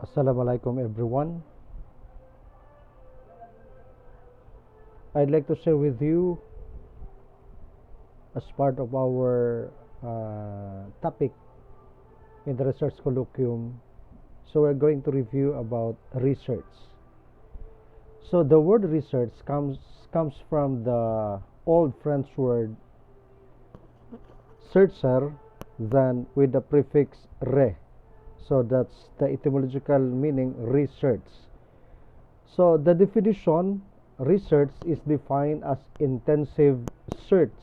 Assalamualaikum everyone. I'd like to share with you as part of our topic in the research colloquium. So we're going to review about research. So the word research comes from the old French word searcher, then with the prefix re. So that's the etymological meaning, research. So the definition, research is defined as intensive search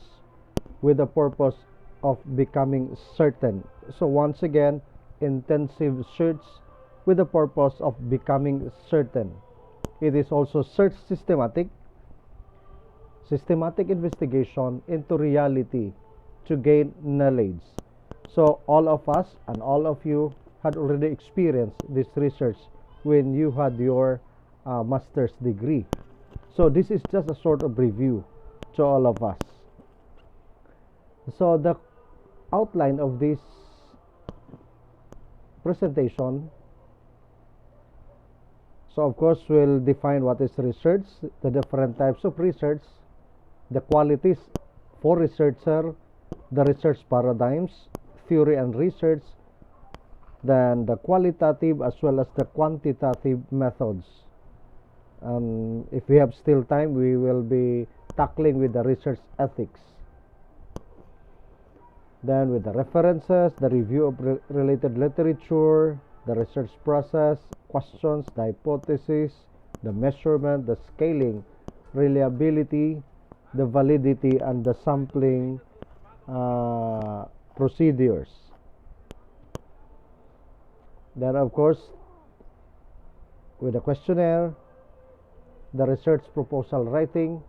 with the purpose of becoming certain. So once again, intensive search with the purpose of becoming certain. It is also systematic investigation into reality to gain knowledge. So all of us and all of you had already experienced this research when you had your master's degree. So this is just a sort of review to all of us. So the outline of this presentation, so of course we'll define what is research, the different types of research, the qualities for researcher, the research paradigms, theory and research, then the qualitative as well as the quantitative methods. If we have still time, we will be tackling with the research ethics. Then with the references, the review of related literature, the research process, questions, the hypothesis, the measurement, the scaling, reliability, the validity, and the sampling procedures. Then of course, with the questionnaire, the research proposal writing,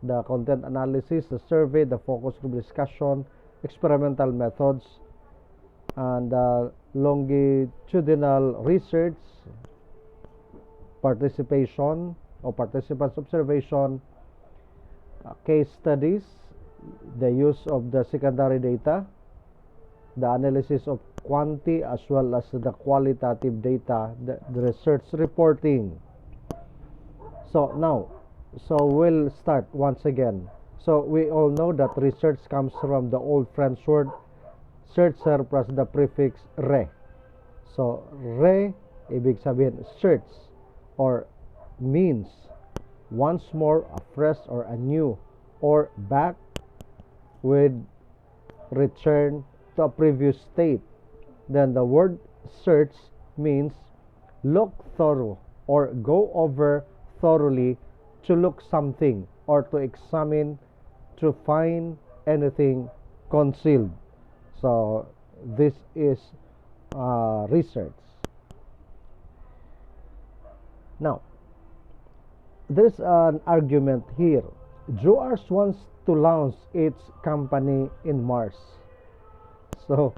the content analysis, the survey, the focus group discussion, experimental methods, and longitudinal research, participation or participants observation, case studies, the use of the secondary data, the analysis of quantity as well as the qualitative data, the research reporting. So now, we'll start once again. So we all know that research comes from the old French word searcher plus the prefix re. So re, ibig sabihin search, or means once more, afresh, or anew, or back with return to a previous state. Then the word search means look thorough or go over thoroughly, to look something or to examine, to find anything concealed. So this is research. Now there's an argument here. JoArs wants to launch its company in Mars. So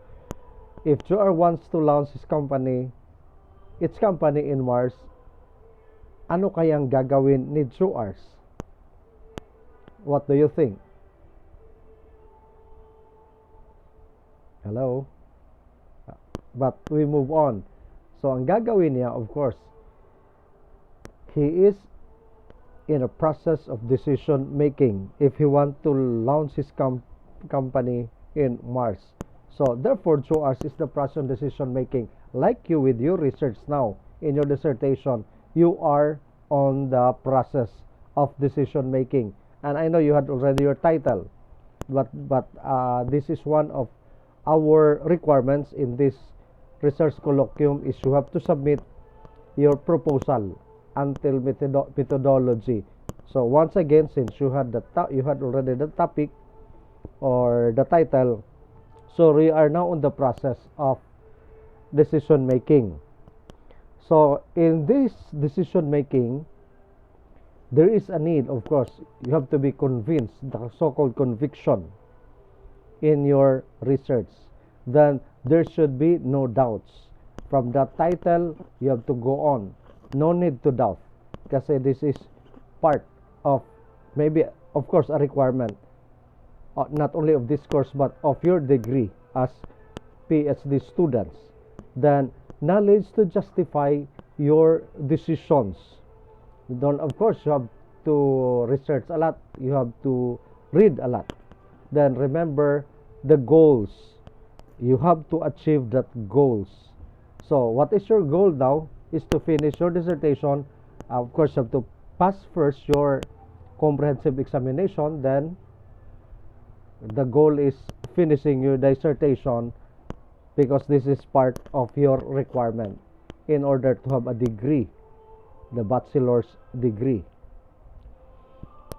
if JoArs wants to launch its company in Mars, ano kayang gagawin ni JoArs? What do you think? Hello? But we move on. So ang gagawin niya, of course, he is in a process of decision making if he want to launch his company in Mars. So therefore, JoArs is the process of decision making. Like you with your research now, in your dissertation, you are on the process of decision making. And I know you had already your title, but this is one of our requirements in this research colloquium, is you have to submit your proposal until methodology. So once again, since you had already the topic or the title, so we are now on the process of decision making. So in this decision making, there is a need, of course, you have to be convinced, the so-called conviction in your research. Then there should be no doubts. From that title, you have to go on. No need to doubt, kasi this is part of, maybe, of course, a requirement, not only of this course, but of your degree as PhD students. Then knowledge to justify your decisions. Don't, of course, you have to research a lot, you have to read a lot. Then remember the goals. You have to achieve that goals. So what is your goal now is to finish your dissertation. Of course, you have to pass first your comprehensive examination, then the goal is finishing your dissertation, because this is part of your requirement in order to have a degree, the bachelor's degree.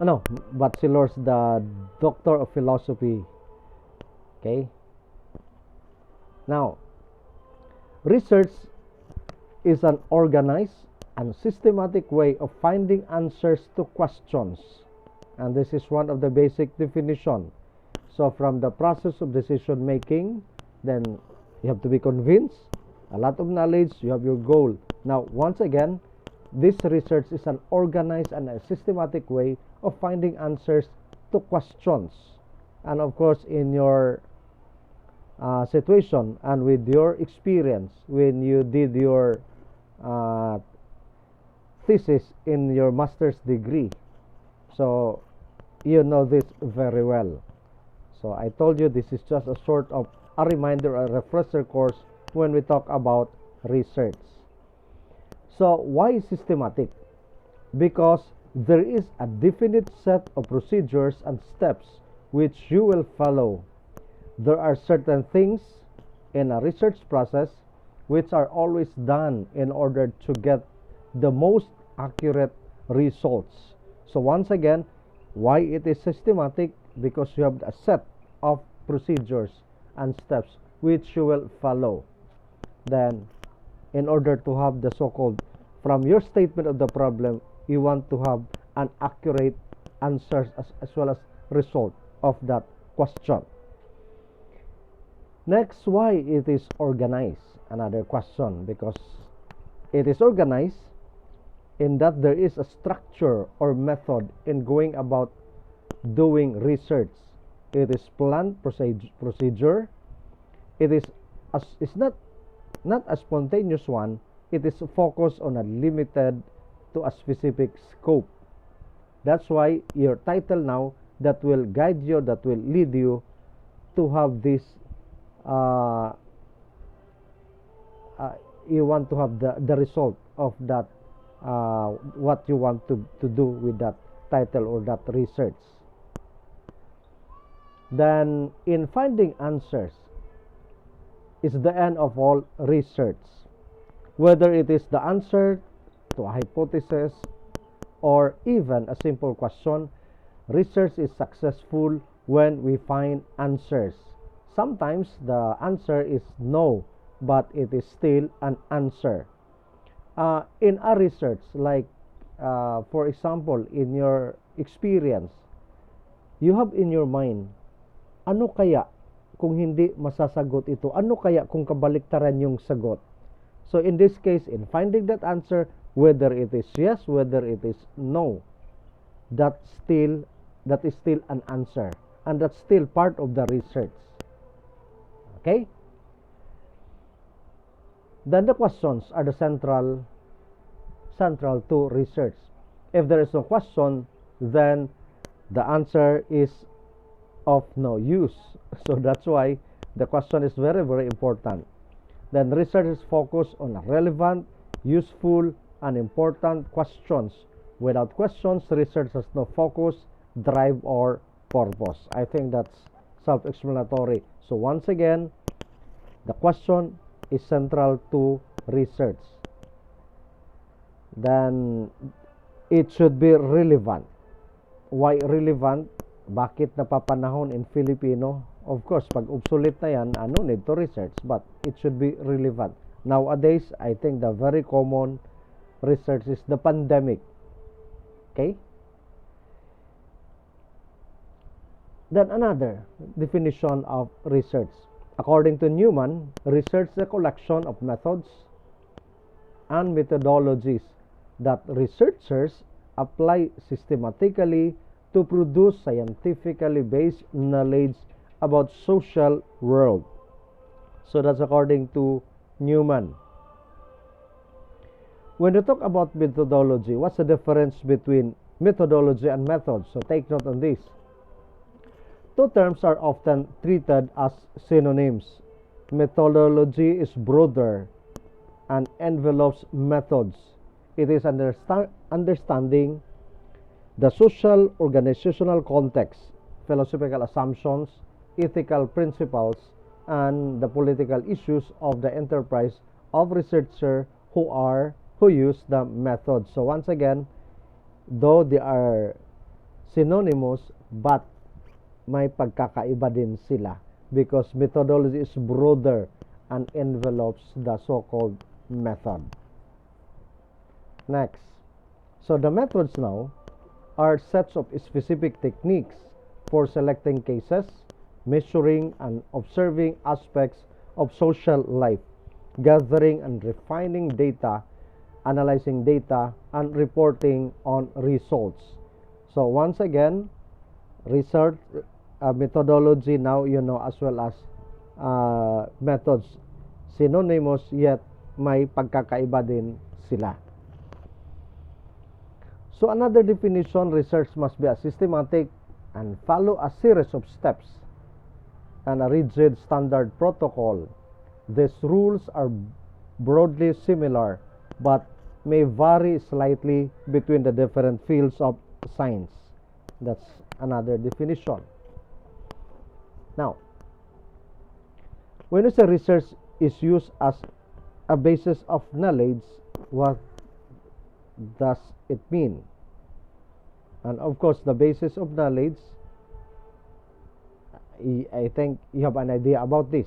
No, bachelor's, the Doctor of Philosophy. Okay. Now, research is an organized and systematic way of finding answers to questions, and this is one of the basic definition. So from the process of decision making, then you have to be convinced, a lot of knowledge, you have your goal. Now, once again, this research is an organized and a systematic way of finding answers to questions. And of course, in your situation and with your experience when you did your thesis in your master's degree, so you know this very well. So I told you this is just a sort of a reminder, a refresher course when we talk about research. So why systematic? Because there is a definite set of procedures and steps which you will follow. There are certain things in a research process which are always done in order to get the most accurate results. So once again, why it is systematic? Because you have a set of procedures and steps which you will follow. Then, in order to have the so-called, from your statement of the problem, you want to have an accurate answers as well as result of that question. Next, why it is organized? Another question, because it is organized in that there is a structure or method in going about doing research. It is planned procedure. It is it's not a spontaneous one. It is focused on a limited to a specific scope. That's why your title now, that will guide you, that will lead you to have this you want to have the result of that what you want to do with that title or that research. Then in finding answers is the end of all research, whether it is the answer to a hypothesis or even a simple question. Research is successful when we find answers. Sometimes the answer is no, but it is still an answer. In a research, like for example, in your experience, you have in your mind, ano kaya kung hindi masasagot ito? Ano kaya kung kabaliktaran yung sagot? So in this case, in finding that answer, whether it is yes, whether it is no, that is still an answer, and that's still part of the research. Okay? Then the questions are the central to research. If there is no question, then the answer is of no use. So that's why the question is very, very important. Then research is focused on relevant, useful, and important questions. Without questions, research has no focus, drive, or purpose. I think that's self-explanatory. So once again, the question is central to research. Then it should be relevant. Why relevant? Bakit napapanahon in Filipino? Of course, pag obsolete na yan, no need to research, but it should be relevant. Nowadays, I think the very common research is the pandemic. Okay? Then another definition of research. According to Newman, research is a collection of methods and methodologies that researchers apply systematically to produce scientifically based knowledge about social world. So that's according to Newman. When you talk about methodology, what's the difference between methodology and method? So take note on this. Two terms are often treated as synonyms. Methodology is broader and envelopes methods. It is understanding the social organizational context, philosophical assumptions, ethical principles, and the political issues of the enterprise of researcher who use the method. So once again, though they are synonymous, but may pagkakaiba din sila because methodology is broader and envelopes the so-called method. Next, so the methods now are sets of specific techniques for selecting cases, measuring and observing aspects of social life, gathering and refining data, analyzing data, and reporting on results. So once again, research methodology, now you know, as well as methods, synonymous yet may pagkakaiba din sila. So another definition, research must be a systematic and follow a series of steps and a rigid standard protocol. These rules are broadly similar but may vary slightly between the different fields of science. That's another definition. Now, when you say research is used as a basis of knowledge, what does it mean? And of course, the basis of knowledge, I think you have an idea about this.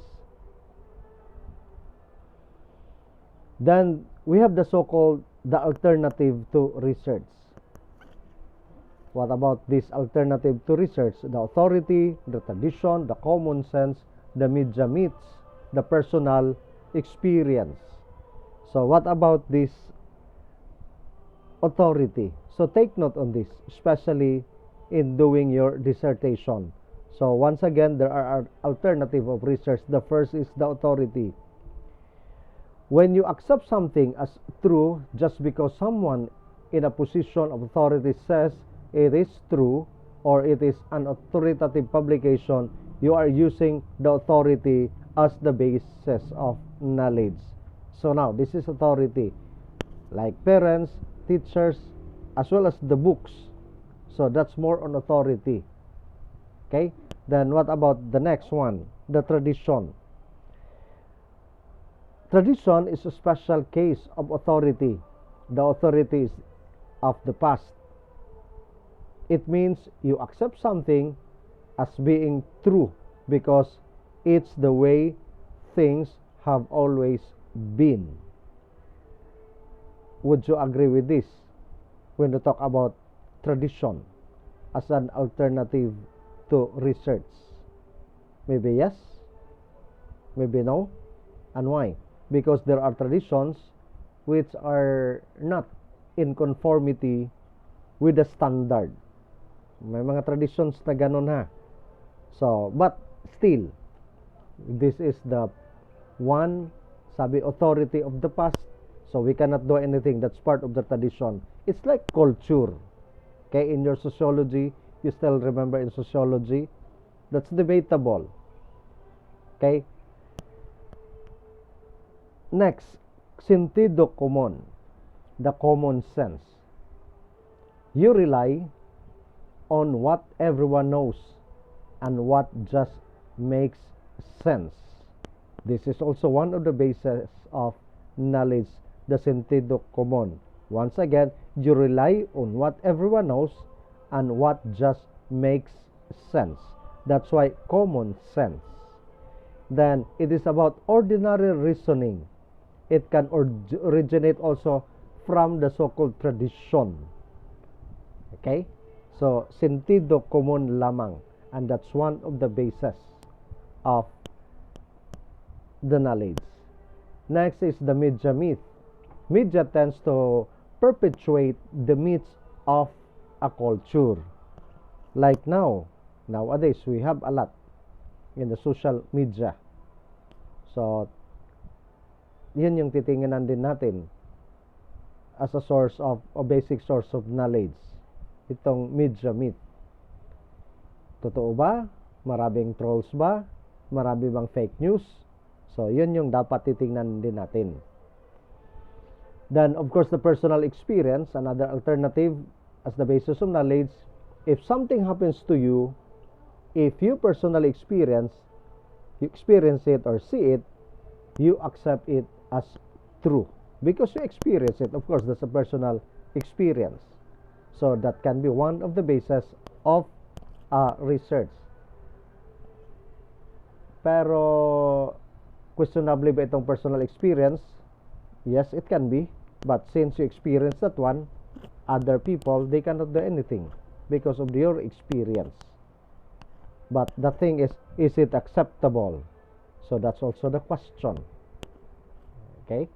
Then we have the so-called the alternative to research. What about this alternative to research? The authority, the tradition, the common sense, the media myths, the personal experience. So what about this authority? So take note on this, especially in doing your dissertation. So once again, there are alternative of research. The first is the authority. When you accept something as true just because someone in a position of authority says it is true or it is an authoritative publication, you are using the authority as the basis of knowledge. So now, this is authority, like parents, teachers, as well as the books. So that's more on authority. Okay? Then what about the next one? The tradition. Tradition is a special case of authority. The authority is of the past. It means you accept something as being true because it's the way things have always been. Would you agree with this when you talk about tradition as an alternative to research? Maybe yes, maybe no. And why? Because there are traditions which are not in conformity with the standard. May mga traditions na ganun ha. So, but still, this is the one, sabi, authority of the past. So we cannot do anything. That's part of the tradition. It's like culture. Okay, in your sociology, you still remember in sociology, that's debatable. Okay. Next, sentido común, the common sense. You rely on what everyone knows and what just makes sense. This is also one of the bases of knowledge, the sentido común. Once again, you rely on what everyone knows and what just makes sense. That's why common sense. Then it is about ordinary reasoning. It can originate also from the so-called tradition. Okay? So, sentido común lamang. And that's one of the bases of the knowledge. Next is the media myth. Media tends to perpetuate the myths of a culture. Like nowadays, we have a lot in the social media. So, yun yung titingnan din natin. as a source of a basic source of knowledge. Itong media myth. Totoo ba? Maraming trolls ba? Marami bang fake news? So, yun yung dapat titingnan din natin. Then, of course, the personal experience, another alternative as the basis of knowledge. If something happens to you, if you personally experience it or see it, you accept it as true. Because you experience it, of course, that's a personal experience. So, that can be one of the bases of research. Pero, questionably ba itong personal experience? Yes, it can be. But since you experience that one, other people, they cannot do anything because of your experience. But the thing is it acceptable? So, that's also the question. Okay?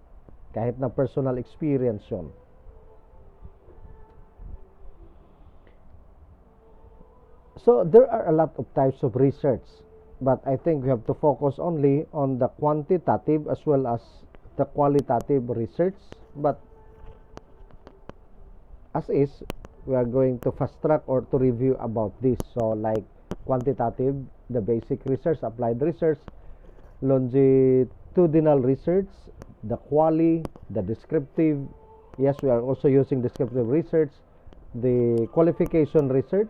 Kahit na personal experience yun. So, there are a lot of types of research, but I think we have to focus only on the quantitative as well as the qualitative research. But as is, we are going to fast track or to review about this. So, like quantitative, the basic research, applied research, longitudinal research, the quali, the descriptive. Yes, we are also using descriptive research, the qualification research,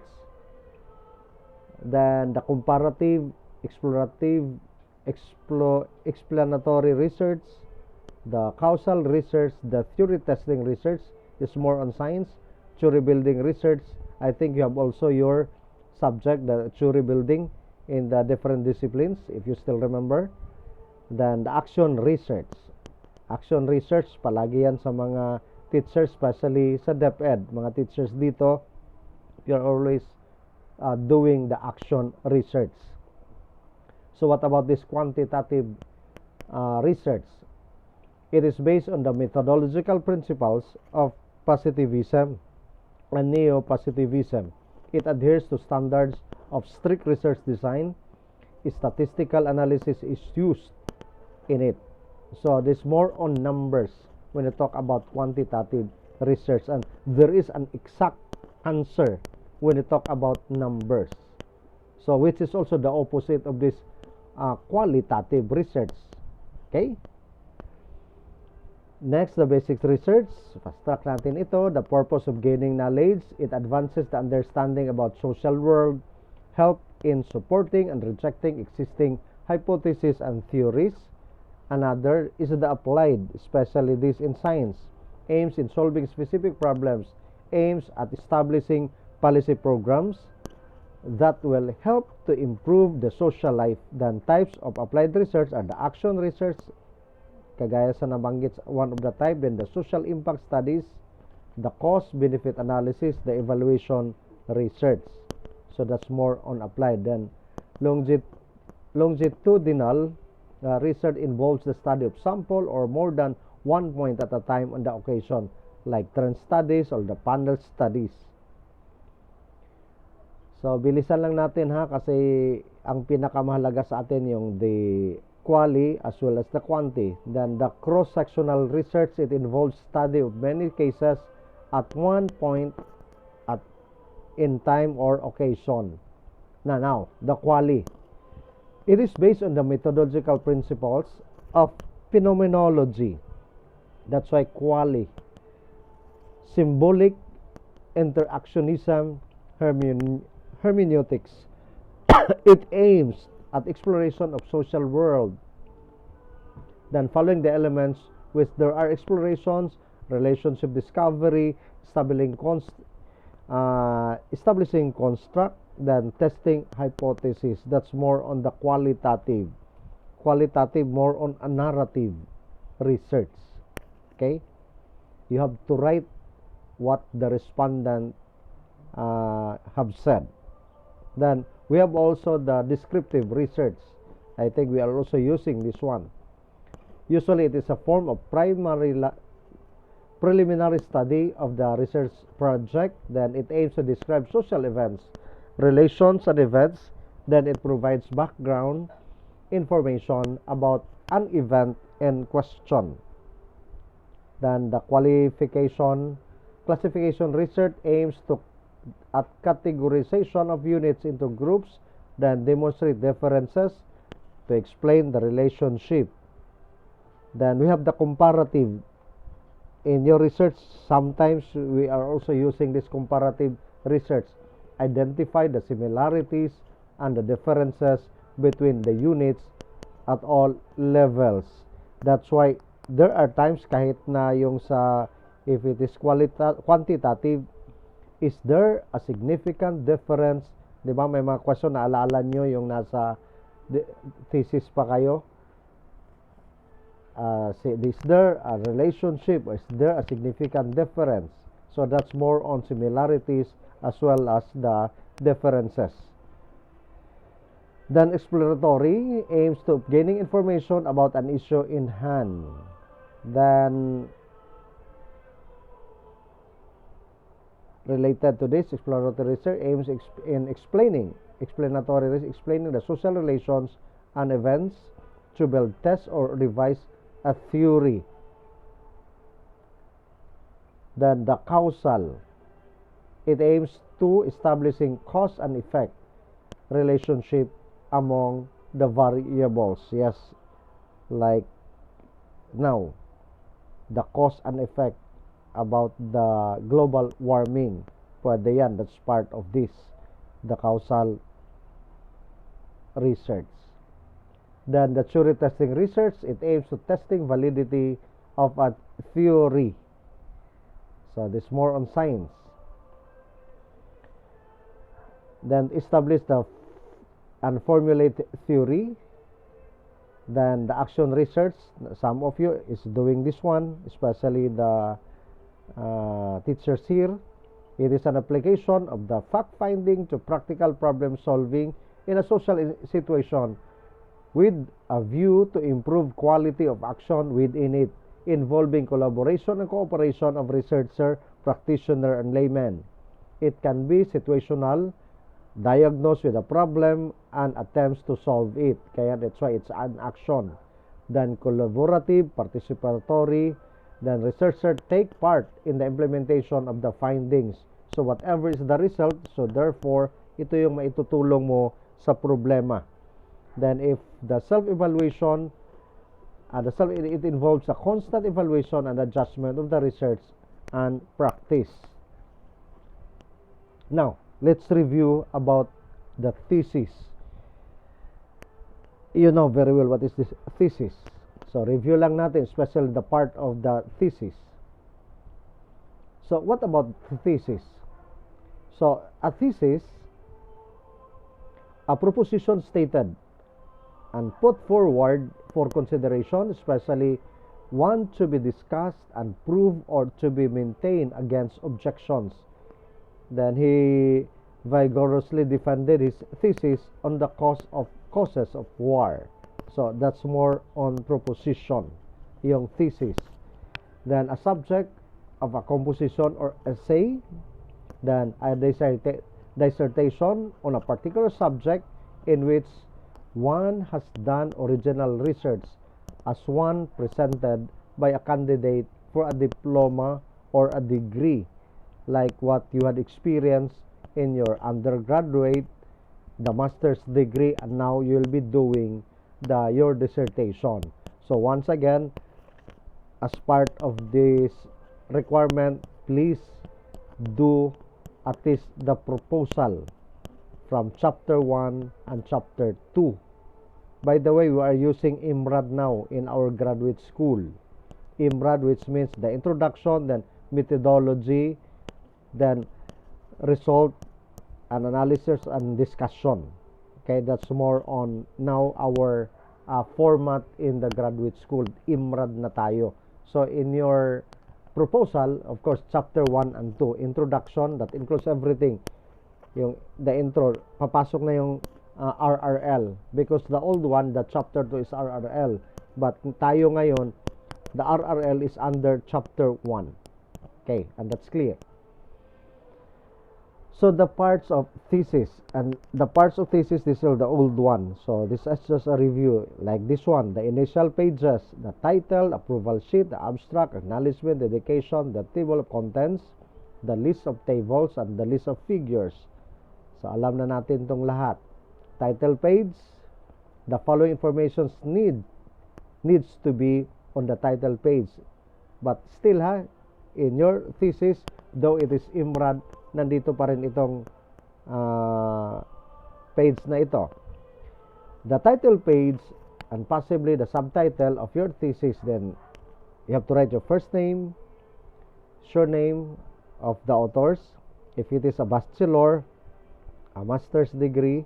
then the comparative, explorative, explanatory research, the causal research, the theory testing research is more on science, theory building research. I think you have also your subject, the theory building in the different disciplines, if you still remember. Then the action research. Action research, palagi yan sa mga teachers, especially sa DepEd. Mga teachers dito, you're always doing the action research. So what about this quantitative research? It is based on the methodological principles of positivism and neo-positivism. It adheres to standards of strict research design. Statistical analysis is used in it. So, this more on numbers when you talk about quantitative research. And there is an exact answer when you talk about numbers. So, which is also the opposite of this qualitative research. Okay? Next, the basic research. Fast track natin ito. The purpose of gaining knowledge. It advances the understanding about social world, help in supporting and rejecting existing hypotheses and theories. Another is the applied, especially this in science, aims in solving specific problems, aims at establishing policy programs that will help to improve the social life. Then types of applied research are the action research, kagaya sa nabanggit one of the type, then the social impact studies, the cost-benefit analysis, the evaluation research. So that's more on applied. Then longitudinal research involves the study of sample or more than one point at a time on the occasion, like trend studies or the panel studies. So, bilisan lang natin ha, kasi ang pinakamahalaga sa atin yung the quali as well as the quanti. Then, the cross-sectional research, it involves study of many cases at one point in time or occasion. Now, the quali. It is based on the methodological principles of phenomenology. That's why quali. Symbolic, interactionism, hermeneutics. It aims at exploration of social world. Then following the elements which there are explorations, relationship discovery, establishing construct, then testing hypothesis. That's more on the qualitative. Qualitative, more on a narrative research. Okay? You have to write what the respondent have said. Then we have also the descriptive research. I think we are also using this one. Usually it is a form of preliminary study of the research project. Then it aims to describe social events, relations and events. Then it provides background information about an event in question. Then the classification research aims at categorization of units into groups, then demonstrate differences to explain the relationship. Then we have the comparative. In your research, sometimes we are also using this comparative research. Identify the similarities and the differences between the units at all levels. That's why there are times kahit na yung sa, if it is quantitative, is there a significant difference? Di ba may mga question na alaala nyo yung nasa thesis pa kayo? Is there a relationship, or is there a significant difference? So that's more on similarities as well as the differences. Then exploratory aims to gaining information about an issue in hand. Then related to this, exploratory research aims in explaining the social relations and events to build, test, or revise a theory. Then the causal, it aims to establishing cause and effect relationship among the variables. Yes, like now, the cause and effect about the global warming. Pwede yan, that's part of this, the causal research. Then the theory testing research, it aims to testing validity of a theory. So this more on science. Then establish and formulate theory. Then the action research, some of you is doing this one, especially the teachers here. It is an application of the fact finding to practical problem solving in a social situation with a view to improve quality of action within it, involving collaboration and cooperation of researcher, practitioner, and layman. It can be situational, diagnose with a problem, and attempts to solve it. Kaya that's why it's an action. Then collaborative, participatory, then researcher take part in the implementation of the findings. So whatever is the result, so therefore, ito yung maitutulong mo sa problema. Then if the self-evaluation, it involves a constant evaluation and adjustment of the research and practice. Now, let's review about the thesis. You know very well what is this thesis. So review lang natin, especially the part of the thesis. So what about the thesis? So a thesis, a proposition stated and put forward for consideration, especially one to be discussed and proved or to be maintained against objections. Then he vigorously defended his thesis on the causes of war. So that's more on proposition, yung thesis. Then a subject of a composition or essay, then a dissertation on a particular subject in which one has done original research as one presented by a candidate for a diploma or a degree, like what you had experienced in your undergraduate, the master's degree, and now you'll be doing your dissertation. So once again, as part of this requirement, please do at least the proposal from chapter 1 and chapter 2. By the way, we are using IMRAD now in our graduate school. IMRAD, which means the introduction, then methodology, then result and analysis and discussion. Okay, that's more on now our format in the graduate school. IMRAD na tayo. So in your proposal, of course, chapter 1 and 2, introduction, that includes everything. Yung the intro, papasok na yung RRL, because the old one, the chapter 2 is RRL, but tayo ngayon, the RRL is under chapter 1. Okay, and that's clear. So the parts of thesis, and the parts of thesis, these are the old one. So this is just a review, like this one, the initial pages, the title, approval sheet, the abstract, acknowledgement, dedication, the table of contents, the list of tables, and the list of figures. So alam na natin tong lahat. Title page, the following information needs to be on the title page. But still in your thesis, though it is IMRAD, nandito pa rin itong page na ito. The title page and possibly the subtitle of your thesis, then you have to write your first name, surname of the authors, if it is a bachelor, a master's degree,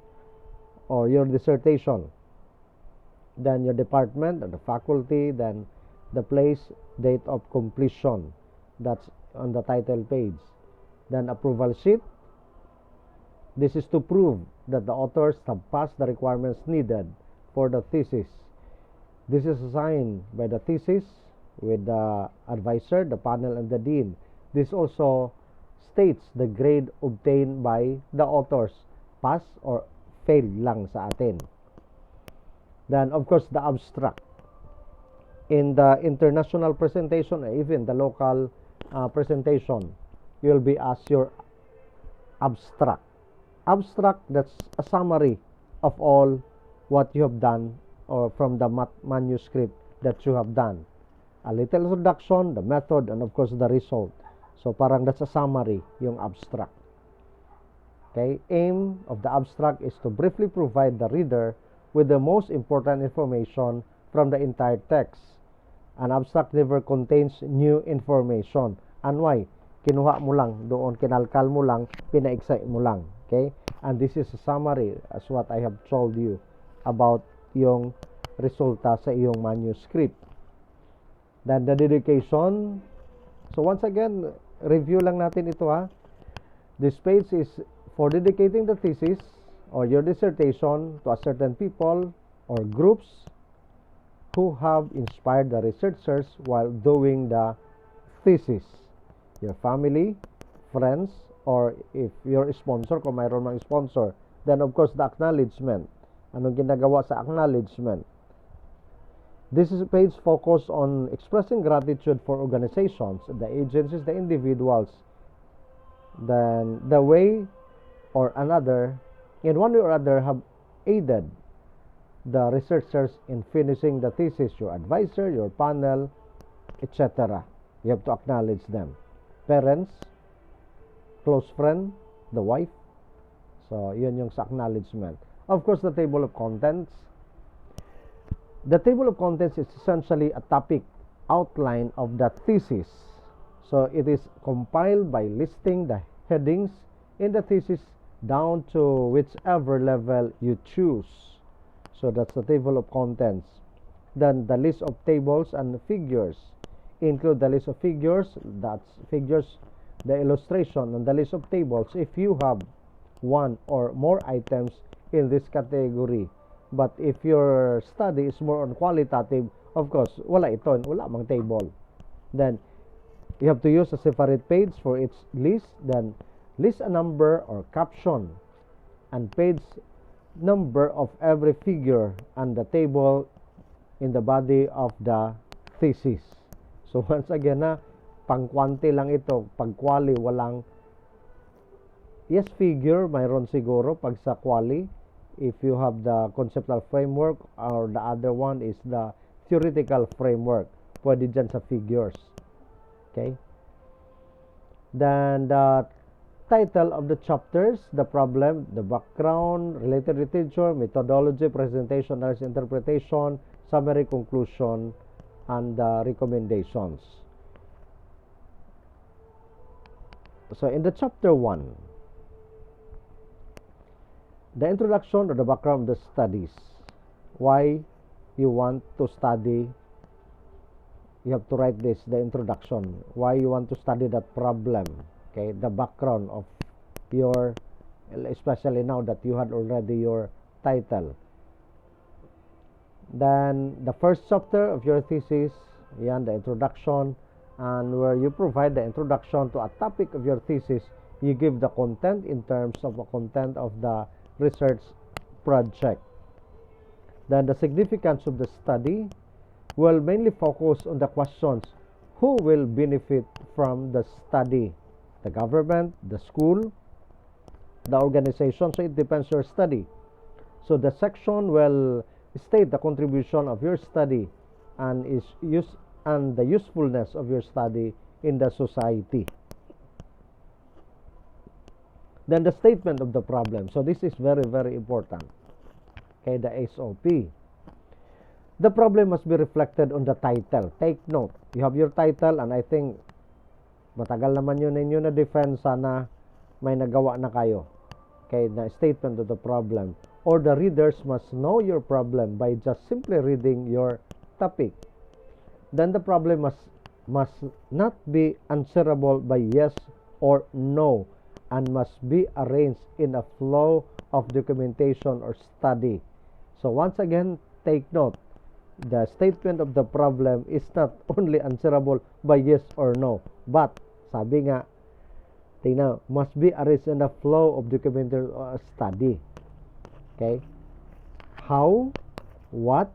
or your dissertation, then your department or the faculty, then the place, date of completion, that's on the title page. Then approval sheet, this is to prove that the authors have passed the requirements needed for the thesis. This is signed by the thesis with the advisor, the panel, and the dean. This also states the grade obtained by the authors, pass or fail lang sa atin. Then of course the abstract. In the international presentation or even the local presentation, you'll be asked your abstract. Abstract, that's a summary of all what you have done or from the manuscript that you have done. A little introduction, the method, and of course the result. So parang that's a summary, yung abstract. Okay, aim of the abstract is to briefly provide the reader with the most important information from the entire text. An abstract never contains new information. And why? Kinuha mo lang doon, kinalkal mo lang, pina-excite mo lang. Okay? And this is a summary as what I have told you about yung resulta sa iyong manuscript. Then the dedication. So once again, review lang natin ito This page is for dedicating the thesis or your dissertation to a certain people or groups who have inspired the researchers while doing the thesis. Your family, friends, or if you're a sponsor, kung mayroon mang sponsor, then of course the acknowledgement. Anong ginagawa sa acknowledgement? This is a page focused on expressing gratitude for organizations, the agencies, the individuals, then the way or another, in one way or other, have aided the researchers in finishing the thesis, your advisor, your panel, etc. You have to acknowledge them. Parents, close friend, the wife. So, yun yung sa acknowledgement. Of course, the table of contents. The table of contents is essentially a topic outline of the thesis. So, it is compiled by listing the headings in the thesis down to whichever level you choose. So, that's the table of contents. Then, the list of tables and figures. Include the list of figures, that's figures, the illustration, and the list of tables if you have one or more items in this category. But if your study is more on qualitative, of course, wala mang table. Then, you have to use a separate page for each list. Then, list a number or caption and page number of every figure and the table in the body of the thesis. So once again pang-quanti lang ito. Pag quali, walang, yes, figure, mayroon siguro pag sa quali, if you have the conceptual framework, or the other one is the theoretical framework, pwede dyan sa figures. Okay? Then the title of the chapters, the problem, the background, related literature, methodology, presentation, analysis, interpretation, summary, conclusion, and recommendations. So in the chapter 1, the introduction or the background of the studies, why you want to study, you have to write this, the introduction, why you want to study that problem. Okay, the background of your, especially now that you had already your title. Then the first chapter of your thesis, the introduction, and where you provide the introduction to a topic of your thesis You give the content in terms of the content of the research project. Then the significance of the study will mainly focus on the questions: who will benefit from the study? The government, the school, the organization. So it depends your study. So the section will state the contribution of your study and the usefulness of your study in the society. Then the statement of the problem. So this is very, very important. Okay, the SOP. The problem must be reflected on the title. Take note. You have your title, and I think matagal naman yun ninyo na defense, sana may nagawa na kayo. Okay, the statement of the problem. Or the readers must know your problem by just simply reading your topic. Then the problem must not be answerable by yes or no, and must be arranged in a flow of documentation or study. So once again, take note. The statement of the problem is not only answerable by yes or no, but sabi nga, tingnan, must be arranged in the flow of documented study. Okay? How? What?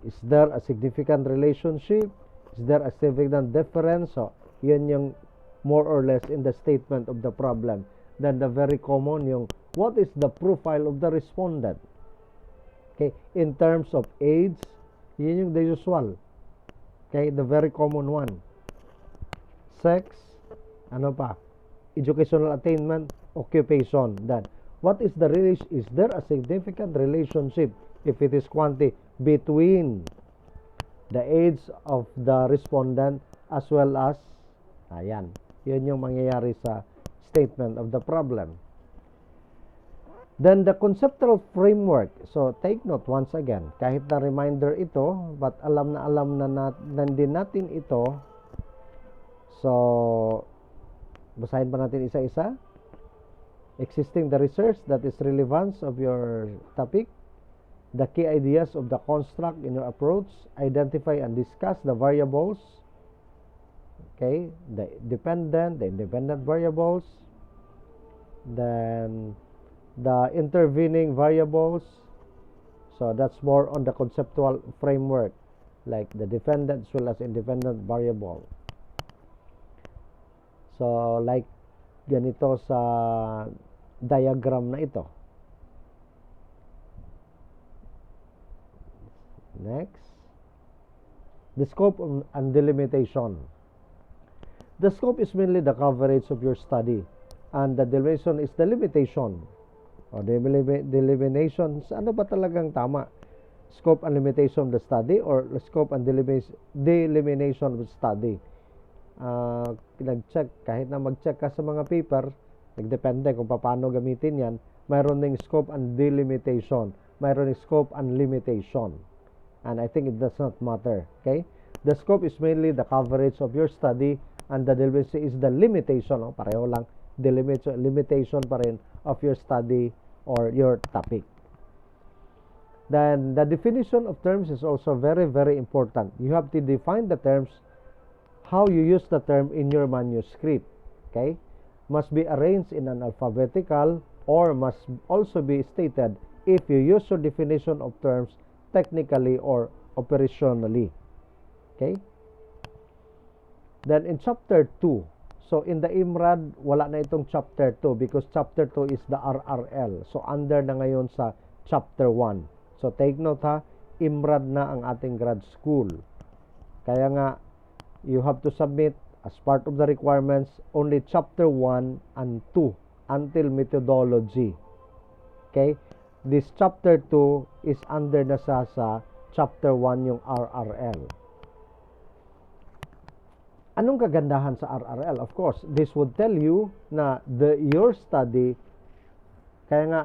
Is there a significant relationship? Is there a significant difference? So, yun yung more or less in the statement of the problem. Then the very common yung, what is the profile of the respondent? Okay? In terms of age, yun yung the usual. Okay? The very common one. Sex, ano pa? Educational attainment, occupation. Then, what is the relation? Is there a significant relationship, if it is quantity, between the age of the respondent as well as, ayan, yun yung mangyayari sa statement of the problem. Then the conceptual framework. So take note once again, kahit na reminder ito, but alam na din natin ito. So basahin pa natin isa-isa. Existing the research that is relevance of your topic, the key ideas of the construct in your approach, identify and discuss the variables, okay, the independent variables, then the intervening variables. So that's more on the conceptual framework, like the dependent as well as independent variable. So like ganito sa diagram na ito. Next, the scope and delimitation. The scope is mainly the coverage of your study, and the delimitation is the limitation. O delimitation, ano ba talagang tama? Scope and limitation of the study, or scope and delimitation of the study? Nag-check, kahit na mag-check ka sa mga paper, nagdepende kung paano gamitin yan. Mayroon ding scope and delimitation, mayroon ding scope and limitation, and I think it does not matter. Okay, the scope is mainly the coverage of your study, and the delimitation is the limitation. Pareho lang, limitation pa rin of your study or your topic. Then the definition of terms is also very, very important. You have to define the terms, how you use the term in your manuscript. Okay, must be arranged in an alphabetical, or must also be stated if you use your definition of terms technically or operationally. Okay, then in chapter 2, so in the IMRAD, wala na itong chapter 2 because chapter 2 is the RRL. So under na ngayon sa chapter 1. So take note ha, IMRAD na ang ating grad school. Kaya nga, you have to submit as part of the requirements only chapter 1 and 2 until methodology. Okay? This chapter 2 is under na sa chapter 1 yung RRL. Anong kagandahan sa RRL? Of course, this would tell you na your study, kaya nga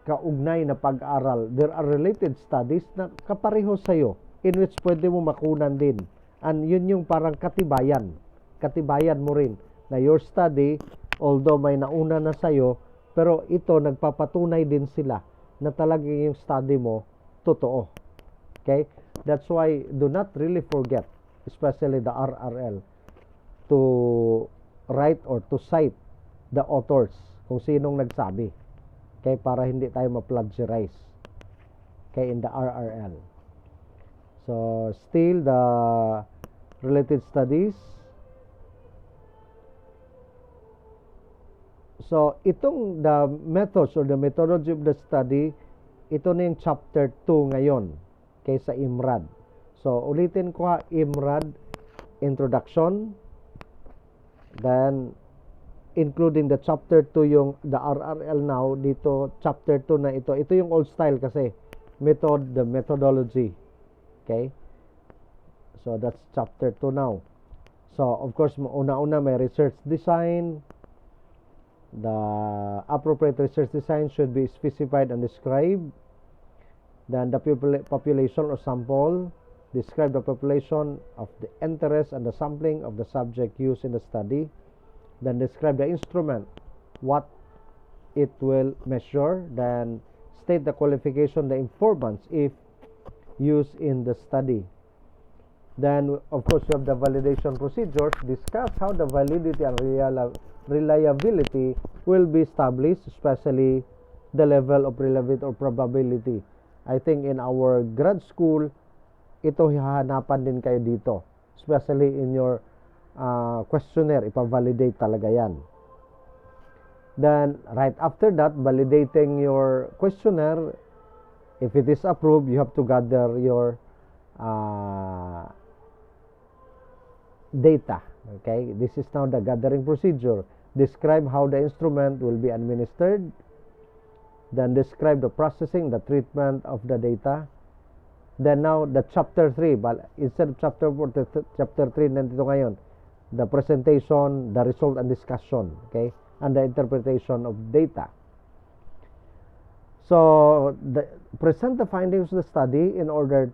kaugnay na pag-aaral, there are related studies na kapareho sa'yo, in which pwede mo makunan din. And yun yung parang katibayan mo rin na your study, although may nauna na sa'yo, pero ito nagpapatunay din sila na talagang yung study mo totoo. Okay? That's why do not really forget, especially the RRL, to write or to cite the authors, kung sinong nagsabi. Okay, para hindi tayo ma-plagiarize. Okay, in the RRL. So, still the related studies. So, itong the methods or the methodology of the study, ito na yung chapter 2 ngayon. Okay, sa IMRAD. So, ulitin ko ha, IMRAD, introduction, then including the chapter 2 yung the RRL now dito, chapter 2 na ito yung old style kasi the methodology. Okay, so that's chapter 2 now. So of course una-una may research design. The appropriate research design should be specified and described. Then the population or sample, describe the population of the interest and the sampling of the subject used in the study. Then describe the instrument, what it will measure. Then state the qualification, the informants if used in the study. Then of course you have the validation procedures. Discuss how the validity and reliability will be established, especially the level of reliability or probability. I think in our grad school, ito hahanapan din kayo dito, especially in your questionnaire, ipa-validate talaga yan. Then, right after that, validating your questionnaire, if it is approved, you have to gather your data. Okay, this is now the gathering procedure. Describe how the instrument will be administered. Then describe the processing, the treatment of the data. Then now, the chapter 3, but instead of chapter 4, chapter 3 nandito ngayon, the presentation, the result and discussion, okay, and the interpretation of data. So, present the findings of the study in order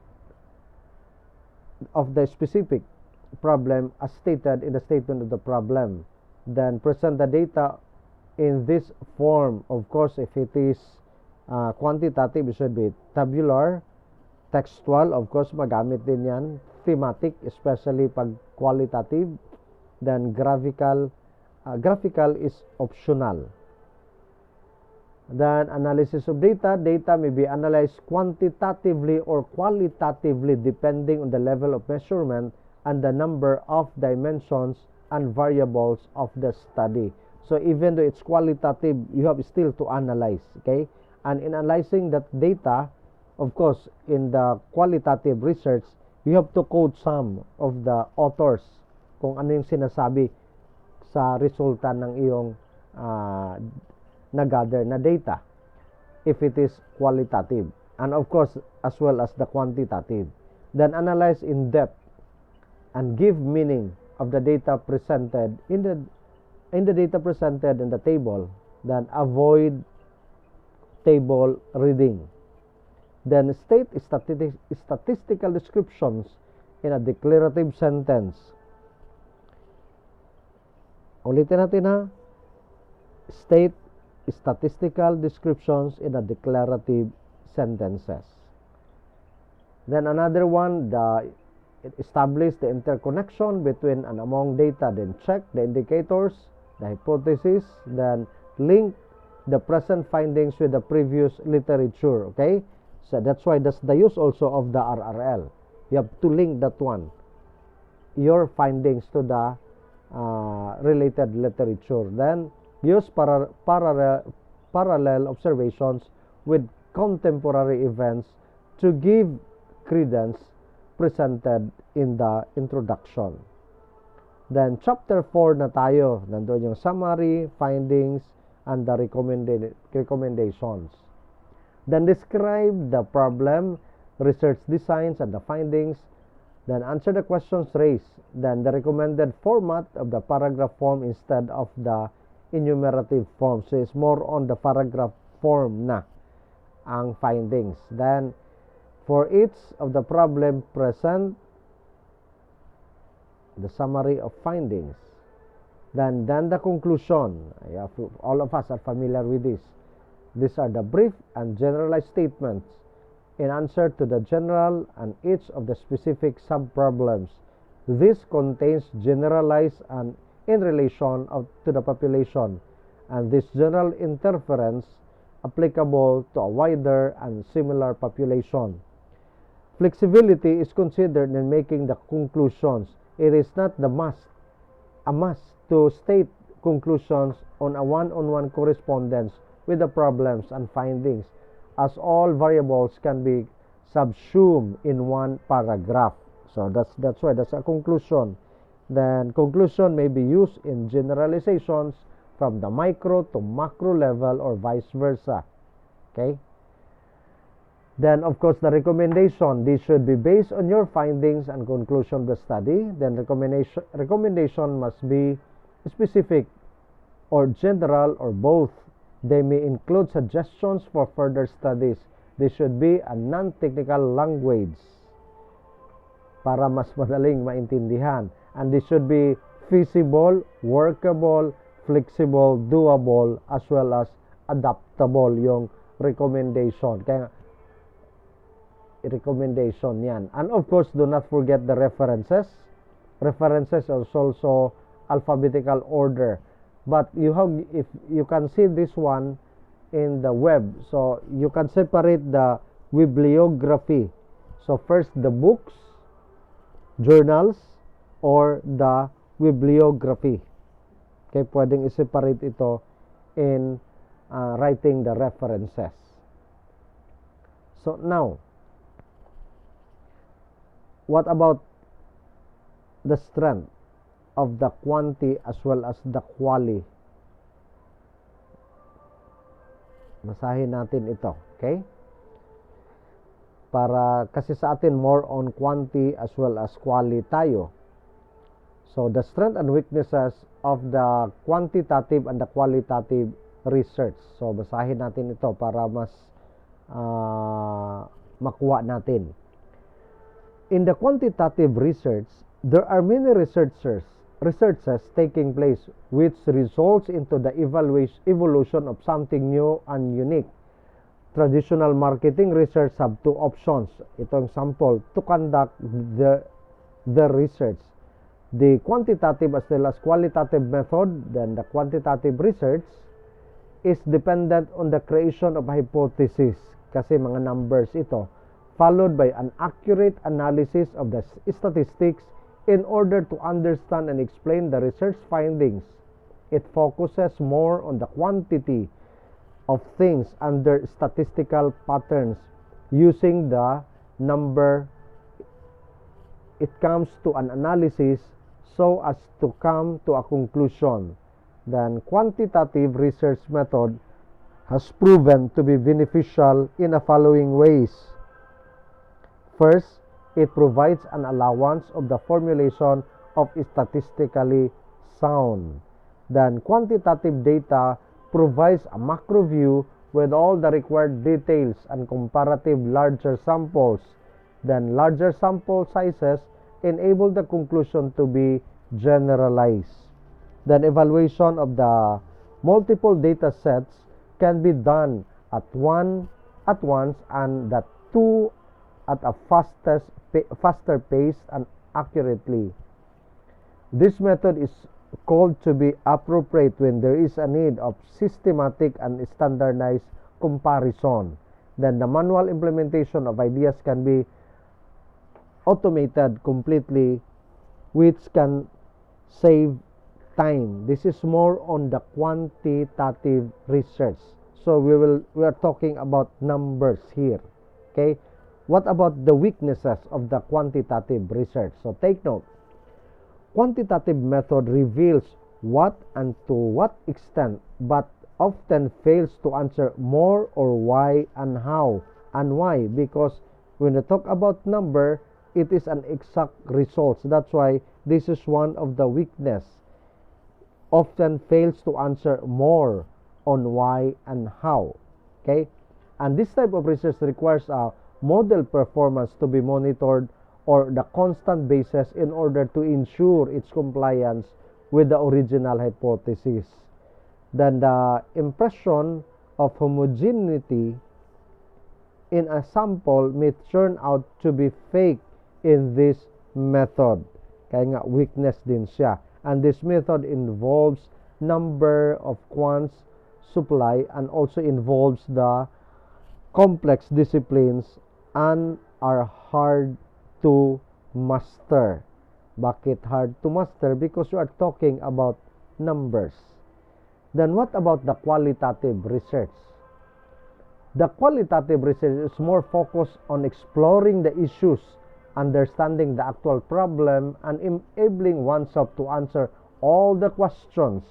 of the specific problem as stated in the statement of the problem. Then present the data in this form. Of course, if it is quantitative, it should be tabular. Textual, of course, magamit din yan. Thematic, especially pag qualitative. Then graphical. Graphical is optional. Then analysis of data. Data may be analyzed quantitatively or qualitatively depending on the level of measurement and the number of dimensions and variables of the study. So even though it's qualitative, you have still to analyze. Okay? And in analyzing that data, of course, in the qualitative research, you have to quote some of the authors kung ano yung sinasabi sa resulta ng iyong na-gather na data, if it is qualitative. And of course, as well as the quantitative. Then analyze in depth and give meaning of the data presented in the data presented in the table. Then avoid table reading. Then state statistical descriptions in a declarative sentence. Ulitin natin ha. State statistical descriptions in a declarative sentences. Then another one, establish the interconnection between and among data. Then check the indicators, the hypothesis. Then link the present findings with the previous literature. Okay? So that's why that's the use also of the RRL. You have to link that one, your findings to the related literature. Then use parallel observations with contemporary events to give credence presented in the introduction. Then chapter 4 na tayo. Nandun yung summary, findings, and the recommendations. Then describe the problem, research designs, and the findings. Then answer the questions raised. Then the recommended format of the paragraph form instead of the enumerative form. So it's more on the paragraph form na ang findings. Then for each of the problem present, the summary of findings. Then the conclusion. All of us are familiar with this. These are the brief and generalized statements in answer to the general and each of the specific sub-problems. This contains generalized and in relation to the population and this general interference applicable to a wider and similar population. Flexibility is considered in making the conclusions. It is not a must to state conclusions on a one-on-one correspondence with the problems and findings, as all variables can be subsumed in one paragraph. So that's why that's a conclusion. Then conclusion may be used in generalizations from the micro to macro level or vice versa. Okay? Then, of course, the recommendation, this should be based on your findings and conclusion of the study. Then recommendation must be specific or general or both. They may include suggestions for further studies. They should be a non-technical language para mas madaling maintindihan. And they should be feasible, workable, flexible, doable, as well as adaptable yung recommendation. Kaya recommendation yan. And of course, do not forget the references. References is also alphabetical order. But if you can see this one in the web, so you can separate the bibliography. So first the books, journals, or the bibliography. Okay, pwedeng i-separate ito in writing the references. So now, what about the strength of the quantity as well as the quality? Basahin natin ito, okay? Para kasi sa atin more on quantity as well as quality tayo. So the strength and weaknesses of the quantitative and the qualitative research. So basahin natin ito para mas makuha natin. In the quantitative research, there are many researches taking place which results into the evolution of something new and unique. Traditional marketing research have two options. Itong sample to conduct the research. The quantitative as well as qualitative method, then the quantitative research is dependent on the creation of hypothesis, kasi mga numbers ito, followed by an accurate analysis of the statistics in order to understand and explain the research findings. It focuses more on the quantity of things under statistical patterns. Using the number, it comes to an analysis so as to come to a conclusion. Then quantitative research method has proven to be beneficial in the following ways. First, it provides an allowance of the formulation of statistically sound. Then quantitative data provides a macro view with all the required details and comparative larger samples. Then larger sample sizes enable the conclusion to be generalized. Then evaluation of the multiple data sets can be done at once and that two at a faster pace and accurately. This method is called to be appropriate when there is a need of systematic and standardized comparison. Then the manual implementation of ideas can be automated completely, which can save time. This is more on the quantitative research. So we are talking about numbers here. Okay? What about the weaknesses of the quantitative research? So take note. Quantitative method reveals what and to what extent, but often fails to answer more or why and how and why, because when we talk about number, it is an exact result. That's why this is one of the weakness. Often fails to answer more on why and how. Okay? And this type of research requires a model performance to be monitored or the constant basis in order to ensure its compliance with the original hypothesis. Then the impression of homogeneity in a sample may turn out to be fake in this method. Kaya nga weakness din siya. And this method involves number of quants supply and also involves the complex disciplines and are hard to master. Bakit hard to master? Because you are talking about numbers. Then what about the qualitative research? The qualitative research is more focused on exploring the issues, understanding the actual problem, and enabling oneself to answer all the questions.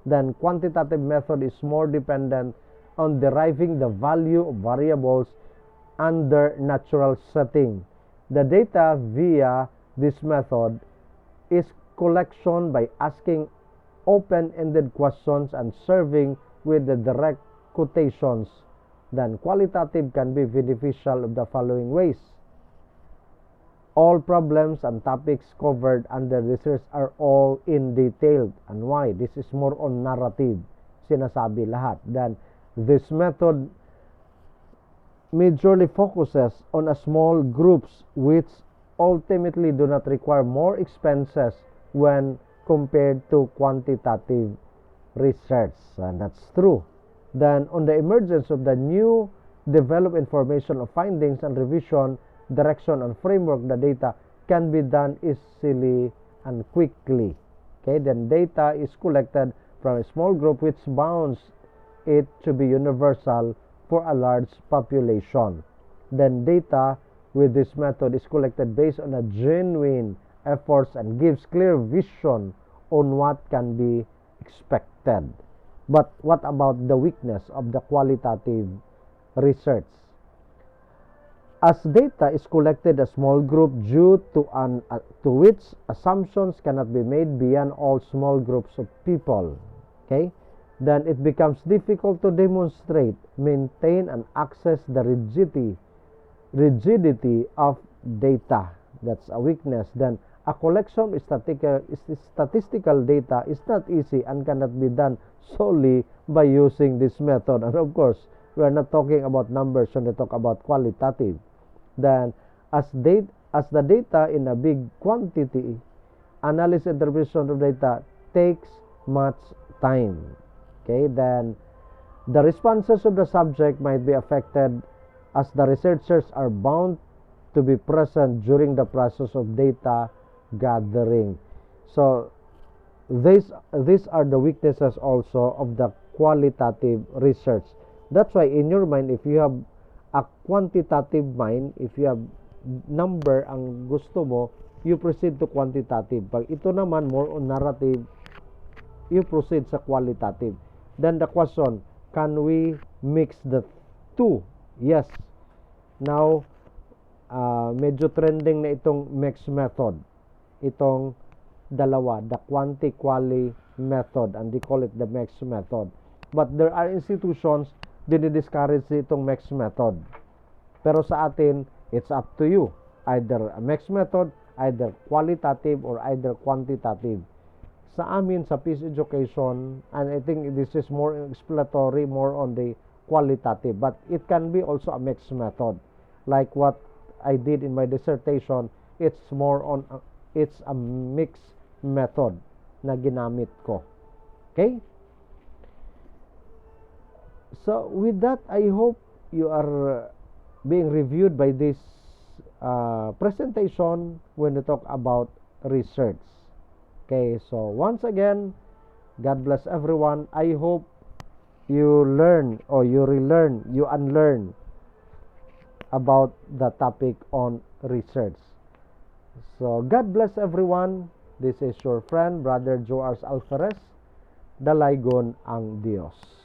Then quantitative method is more dependent on deriving the value of variables under natural setting. The data via this method is collection by asking open-ended questions and serving with the direct quotations. Then qualitative can be beneficial of the following ways. All problems and topics covered under research are all in detail. And why? This is more on narrative. Sinasabi lahat. Then this method majorly focuses on a small groups which ultimately do not require more expenses when compared to quantitative research. And that's true. Then on the emergence of the new developed information of findings and revision, direction and framework, the data can be done easily and quickly. Okay, then data is collected from a small group which bounds it to be universal for a large population. Then data with this method is collected based on a genuine efforts and gives clear vision on what can be expected. But what about the weakness of the qualitative research? As data is collected a small group due to which assumptions cannot be made beyond all small groups of people, okay, then it becomes difficult to demonstrate, maintain, and access the rigidity of data. That's a weakness. Then a collection of statistical data is not easy and cannot be done solely by using this method. And of course, we are not talking about numbers when we talk about qualitative. Then as the data in a big quantity, analysis and interpretation of data takes much time. Okay, then the responses of the subject might be affected as the researchers are bound to be present during the process of data gathering. So these are the weaknesses also of the qualitative research. That's why in your mind, if you have a quantitative mind, if you have number ang gusto mo, you proceed to quantitative. Pag ito naman more on narrative, you proceed sa qualitative. Then the question, can we mix the two? Yes. Now, medyo trending na itong mix method. Itong dalawa, the quanti-quali method, and they call it the mix method. But there are institutions dinidiscourage itong mix method. Pero sa atin, it's up to you. Either a mix method, either qualitative, or either quantitative. Sa amin, sa peace education, and I think this is more exploratory, more on the qualitative. But it can be also a mixed method. Like what I did in my dissertation, it's more on, it's a mixed method na ginamit ko. Okay? So with that, I hope you are being reviewed by this presentation when we talk about research. Okay, so once again, God bless everyone. I hope you learn or you relearn, you unlearn about the topic on research. So God bless everyone. This is your friend, Brother JoArs Alferez. Dalaygon ang Diyos.